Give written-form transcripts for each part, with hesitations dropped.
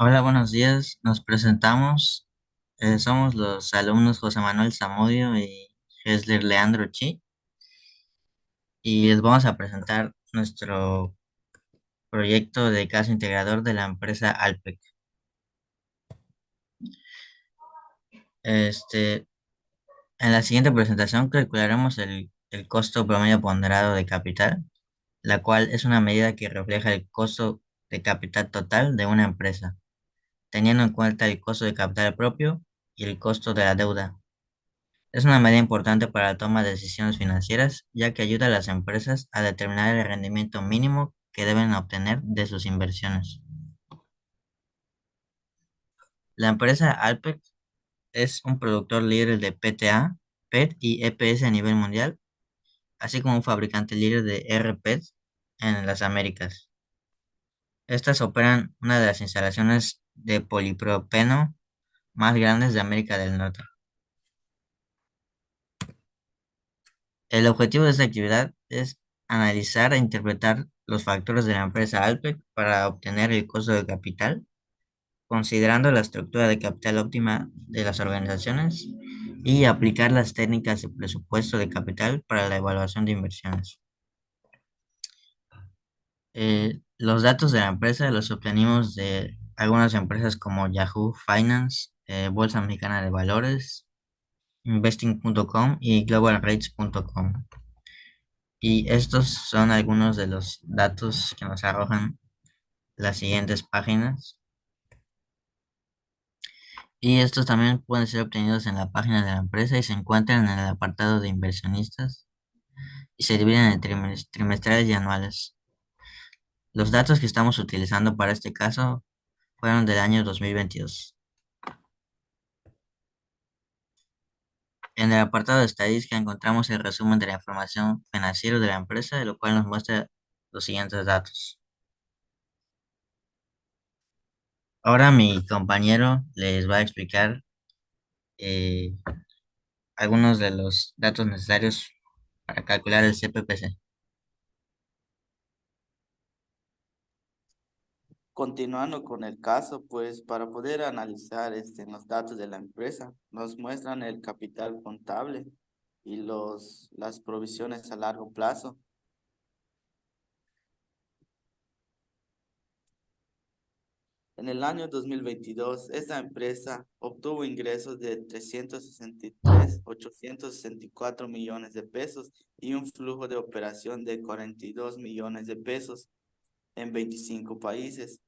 Hola, buenos días. Nos presentamos. Somos los alumnos José Manuel Zamudio y Hesler Leandro Chi y les vamos a presentar nuestro proyecto de caso integrador de la empresa Alpec. Este, en la siguiente presentación calcularemos el costo promedio ponderado de capital, la cual es una medida que refleja el costo de capital total de una empresa, teniendo en cuenta el costo de capital propio y el costo de la deuda. Es una medida importante para la toma de decisiones financieras, ya que ayuda a las empresas a determinar el rendimiento mínimo que deben obtener de sus inversiones. La empresa Alpec es un productor líder de PTA, PET y EPS a nivel mundial, así como un fabricante líder de RPET en las Américas. Estas operan una de las instalaciones de polipropeno más grandes de América del Norte. El objetivo de esta actividad es analizar e interpretar los factores de la empresa Alpec para obtener el costo de capital, considerando la estructura de capital óptima de las organizaciones y aplicar las técnicas de presupuesto de capital para la evaluación de inversiones. Los datos de la empresa los obtenimos de algunas empresas como Yahoo Finance, Bolsa Mexicana de Valores, Investing.com y GlobalRates.com. Y estos son algunos de los datos que nos arrojan las siguientes páginas. Y estos también pueden ser obtenidos en la página de la empresa y se encuentran en el apartado de inversionistas y se dividen en trimestrales y anuales. Los datos que estamos utilizando para este caso fueron del año 2022. En el apartado de estadística encontramos el resumen de la información financiera de la empresa, de lo cual nos muestra los siguientes datos. Ahora mi compañero les va a explicar eh, algunos de los datos necesarios para calcular el CPPC. Continuando con el caso, pues para poder analizar los datos de la empresa, nos muestran el capital contable y las provisiones a largo plazo. En el año 2022, esta empresa obtuvo ingresos de 363.864 millones de pesos y un flujo de operación de 42 millones de pesos en 25 países.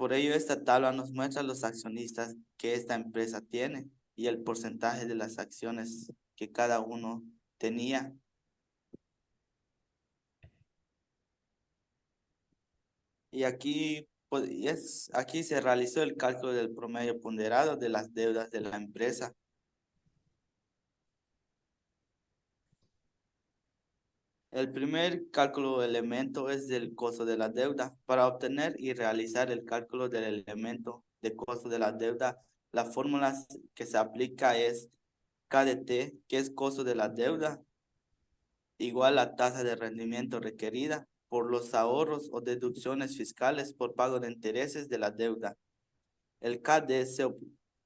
Por ello, esta tabla nos muestra los accionistas que esta empresa tiene y el porcentaje de las acciones que cada uno tenía. Y aquí, aquí se realizó el cálculo del promedio ponderado de las deudas de la empresa. El primer cálculo elemento es del costo de la deuda. Para obtener y realizar el cálculo del elemento de costo de la deuda, la fórmula que se aplica es KDT, que es costo de la deuda, igual a tasa de rendimiento requerida por los ahorros o deducciones fiscales por pago de intereses de la deuda. El KD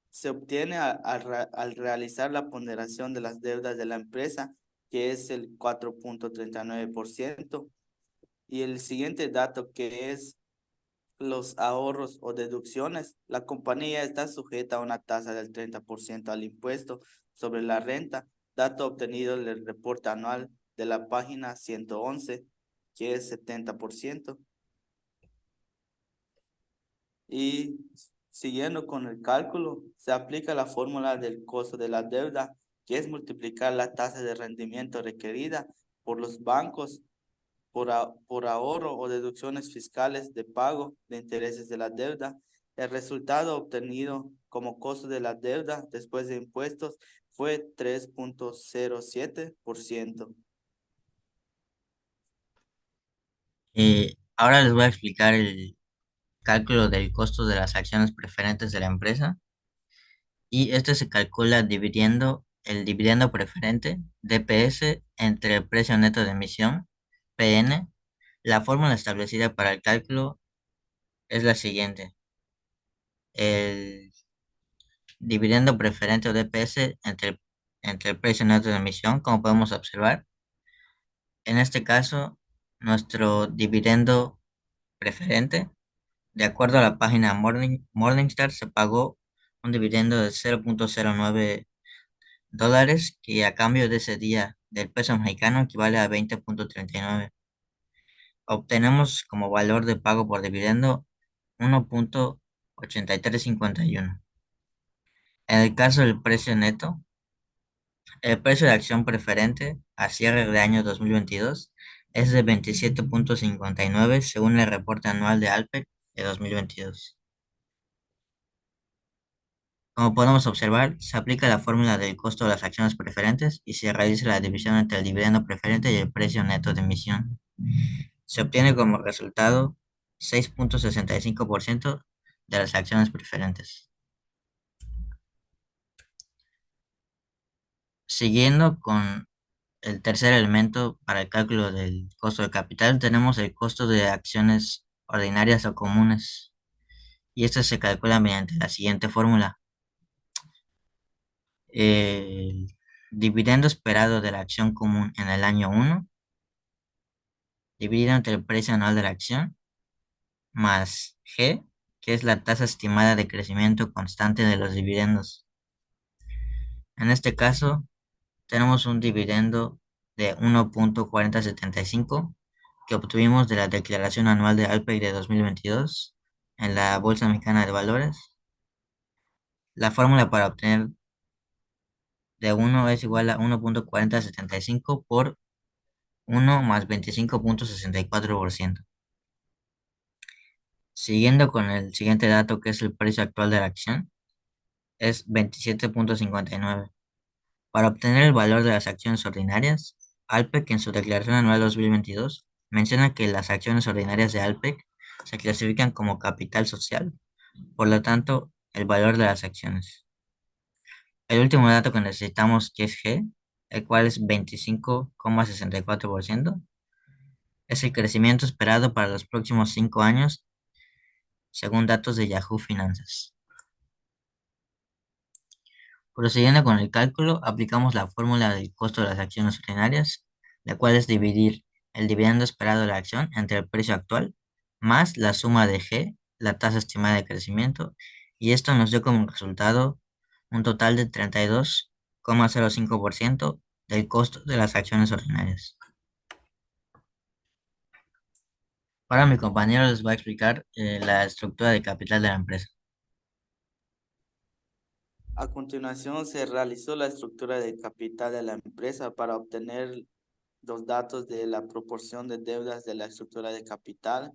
se obtiene al realizar la ponderación de las deudas de la empresa, que es el 4.39%, y el siguiente dato que es los ahorros o deducciones. La compañía está sujeta a una tasa del 30% al impuesto sobre la renta, dato obtenido del reporte anual de la página 111, que es 70%. Y siguiendo con el cálculo, se aplica la fórmula del costo de la deuda, que es multiplicar la tasa de rendimiento requerida por los bancos por ahorro o deducciones fiscales de pago de intereses de la deuda. El resultado obtenido como costo de la deuda después de impuestos fue 3.07%. Ahora les voy a explicar el cálculo del costo de las acciones preferentes de la empresa y este se calcula dividiendo el dividendo preferente, DPS, entre el precio neto de emisión, PN. La fórmula establecida para el cálculo es la siguiente. el dividendo preferente o DPS entre el precio neto de emisión, como podemos observar. En este caso, nuestro dividendo preferente, de acuerdo a la página Morningstar, se pagó un dividendo de $0.09, que a cambio de ese día del peso mexicano equivale a 20.39. Obtenemos como valor de pago por dividendo 1.8351. En el caso del precio neto, el precio de acción preferente a cierre de año 2022 es de 27.59 según el reporte anual de Alpec de 2022. Como podemos observar, se aplica la fórmula del costo de las acciones preferentes y se realiza la división entre el dividendo preferente y el precio neto de emisión. Se obtiene como resultado 6.65% de las acciones preferentes. Siguiendo con el tercer elemento para el cálculo del costo de capital, tenemos el costo de acciones ordinarias o comunes, y esto se calcula mediante la siguiente fórmula. El dividendo esperado de la acción común en el año 1, dividido entre el precio anual de la acción, más G, que es la tasa estimada de crecimiento constante de los dividendos. En este caso, tenemos un dividendo de 1.4075 que obtuvimos de la declaración anual de Alpec de 2022 en la Bolsa Mexicana de Valores. La fórmula para obtener de 1 es igual a 1.4075 por 1 más 25.64%. Siguiendo con el siguiente dato, que es el precio actual de la acción, es 27.59. Para obtener el valor de las acciones ordinarias, Alpec en su declaración anual 2022 menciona que las acciones ordinarias de Alpec se clasifican como capital social, por lo tanto, el valor de las acciones. El último dato que necesitamos, que es G, el cual es 25,64%, es el crecimiento esperado para los próximos 5 años, según datos de Yahoo Finanzas. Procediendo con el cálculo, aplicamos la fórmula del costo de las acciones ordinarias, la cual es dividir el dividendo esperado de la acción entre el precio actual más la suma de G, la tasa estimada de crecimiento, y esto nos dio como resultado un total de 32,05% del costo de las acciones ordinarias. Ahora mi compañero les va a explicar la estructura de capital de la empresa. A continuación, se realizó la estructura de capital de la empresa para obtener los datos de la proporción de deudas de la estructura de capital,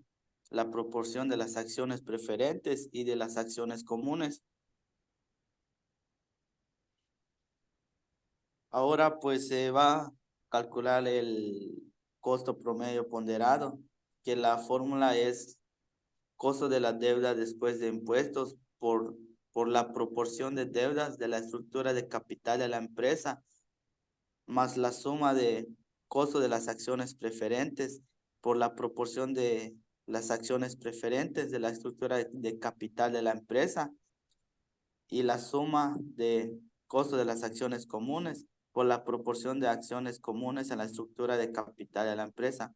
la proporción de las acciones preferentes y de las acciones comunes. Ahora pues se va a calcular el costo promedio ponderado, que la fórmula es costo de la deuda después de impuestos por la proporción de deudas de la estructura de capital de la empresa, más la suma de costo de las acciones preferentes por la proporción de las acciones preferentes de la estructura de capital de la empresa, y la suma de costo de las acciones comunes por la proporción de acciones comunes en la estructura de capital de la empresa.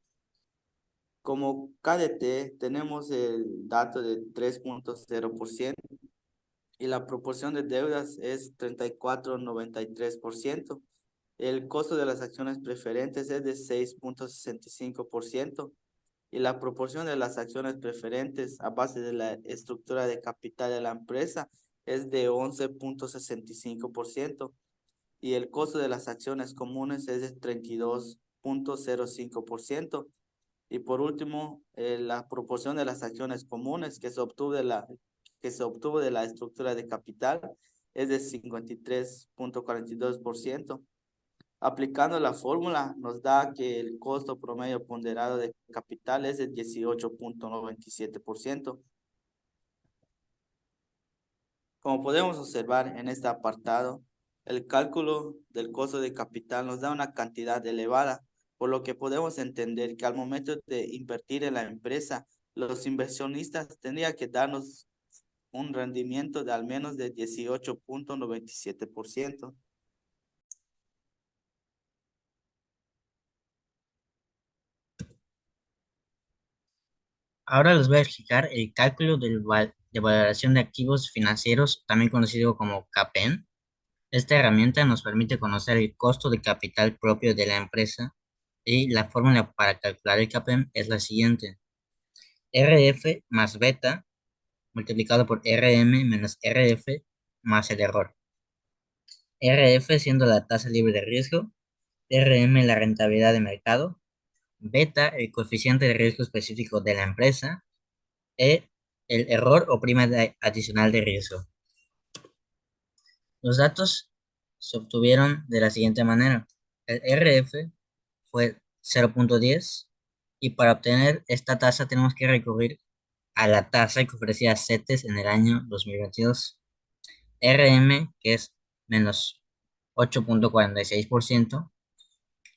Como KDT tenemos el dato de 3.0% y la proporción de deudas es 34,93%. El costo de las acciones preferentes es de 6.65% y la proporción de las acciones preferentes a base de la estructura de capital de la empresa es de 11.65% y el costo de las acciones comunes es de 32.05%. Y por último, la proporción de las acciones comunes que se obtuvo de la estructura de capital es de 53.42%. Aplicando la fórmula, nos da que el costo promedio ponderado de capital es de 18.97%. Como podemos observar en este apartado, el cálculo del costo de capital nos da una cantidad elevada, por lo que podemos entender que al momento de invertir en la empresa, los inversionistas tendrían que darnos un rendimiento de al menos de 18,97%. Ahora les voy a explicar el cálculo de valoración de activos financieros, también conocido como CAPM. Esta herramienta nos permite conocer el costo de capital propio de la empresa y la fórmula para calcular el CAPM es la siguiente: RF más beta multiplicado por RM menos RF más el error. RF siendo la tasa libre de riesgo, RM la rentabilidad de mercado, beta el coeficiente de riesgo específico de la empresa e el error o prima adicional de riesgo. Los datos se obtuvieron de la siguiente manera. El RF fue 0,10 y para obtener esta tasa tenemos que recurrir a la tasa que ofrecía CETES en el año 2022. RM, que es menos 8,46%,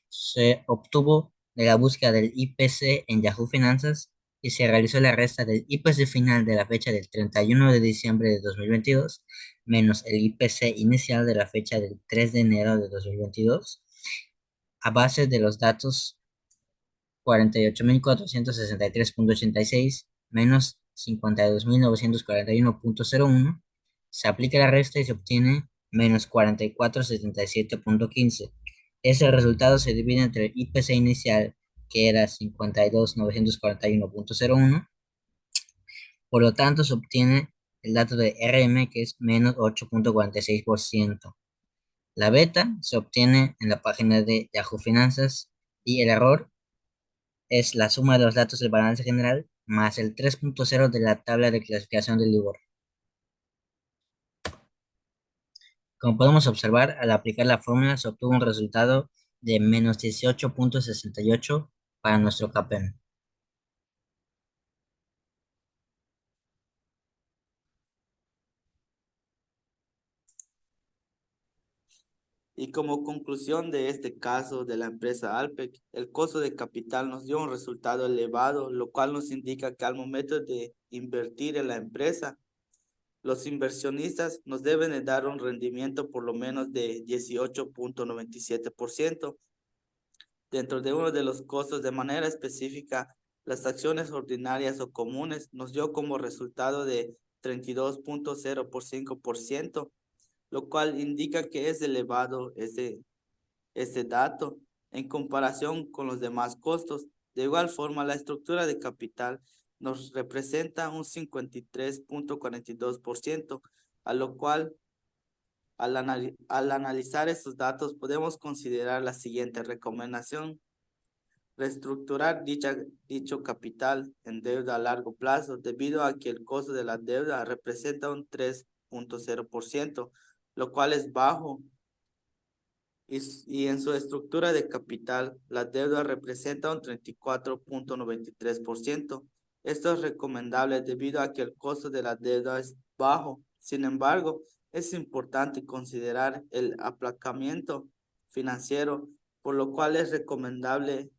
se obtuvo de la búsqueda del IPC en Yahoo Finanzas y se realizó la resta del IPC final de la fecha del 31 de diciembre de 2022 menos el IPC inicial de la fecha del 3 de enero de 2022 a base de los datos 48.463,86 menos 52.941,01. Se aplica la resta y se obtiene menos 44.77,15. Ese resultado se divide entre el IPC inicial, que era 52.941,01. Por lo tanto, se obtiene el dato de RM, que es menos 8,46%. La beta se obtiene en la página de Yahoo Finanzas y el error es la suma de los datos del balance general más el 3,0 de la tabla de clasificación del LIBOR. Como podemos observar, al aplicar la fórmula se obtuvo un resultado de menos 18,68 para nuestro CAPM. Y como conclusión de este caso de la empresa Alpec, el costo de capital nos dio un resultado elevado, lo cual nos indica que al momento de invertir en la empresa, los inversionistas nos deben de dar un rendimiento por lo menos de 18,97%. Dentro de uno de los costos de manera específica, las acciones ordinarias o comunes nos dio como resultado de 32,05%, lo cual indica que es elevado ese dato en comparación con los demás costos. De igual forma, la estructura de capital nos representa un 53,42%, a lo cual al analizar estos datos podemos considerar la siguiente recomendación: reestructurar dicho capital en deuda a largo plazo, debido a que el costo de la deuda representa un 3,0%, lo cual es bajo, y en su estructura de capital, la deuda representa un 34,93%. Esto es recomendable debido a que el costo de la deuda es bajo. Sin embargo, es importante considerar el aplacamiento financiero, por lo cual es recomendable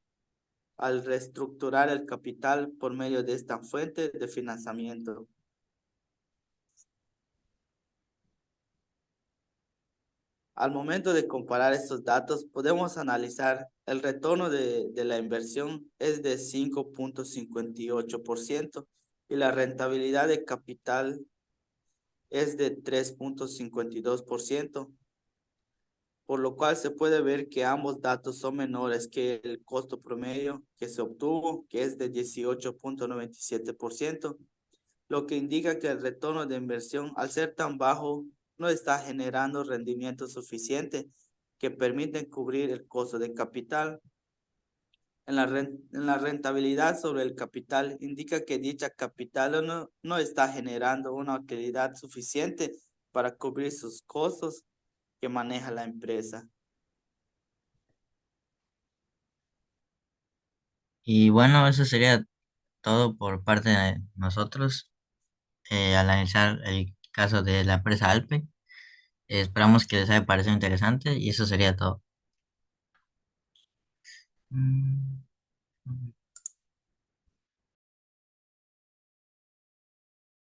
al reestructurar el capital por medio de esta fuente de financiamiento. Al momento de comparar estos datos, podemos analizar el retorno de la inversión es de 5,58% y la rentabilidad de capital es de 3,52%, por lo cual se puede ver que ambos datos son menores que el costo promedio que se obtuvo, que es de 18,97%, lo que indica que el retorno de inversión, al ser tan bajo, no está generando rendimiento suficiente que permiten cubrir el costo de capital. En la rentabilidad sobre el capital indica que dicha capital no está generando una utilidad suficiente para cubrir sus costos que maneja la empresa. Y bueno, eso sería todo por parte de nosotros al analizar el caso de la empresa Alpe. Esperamos que les haya parecido interesante y eso sería todo. Mm.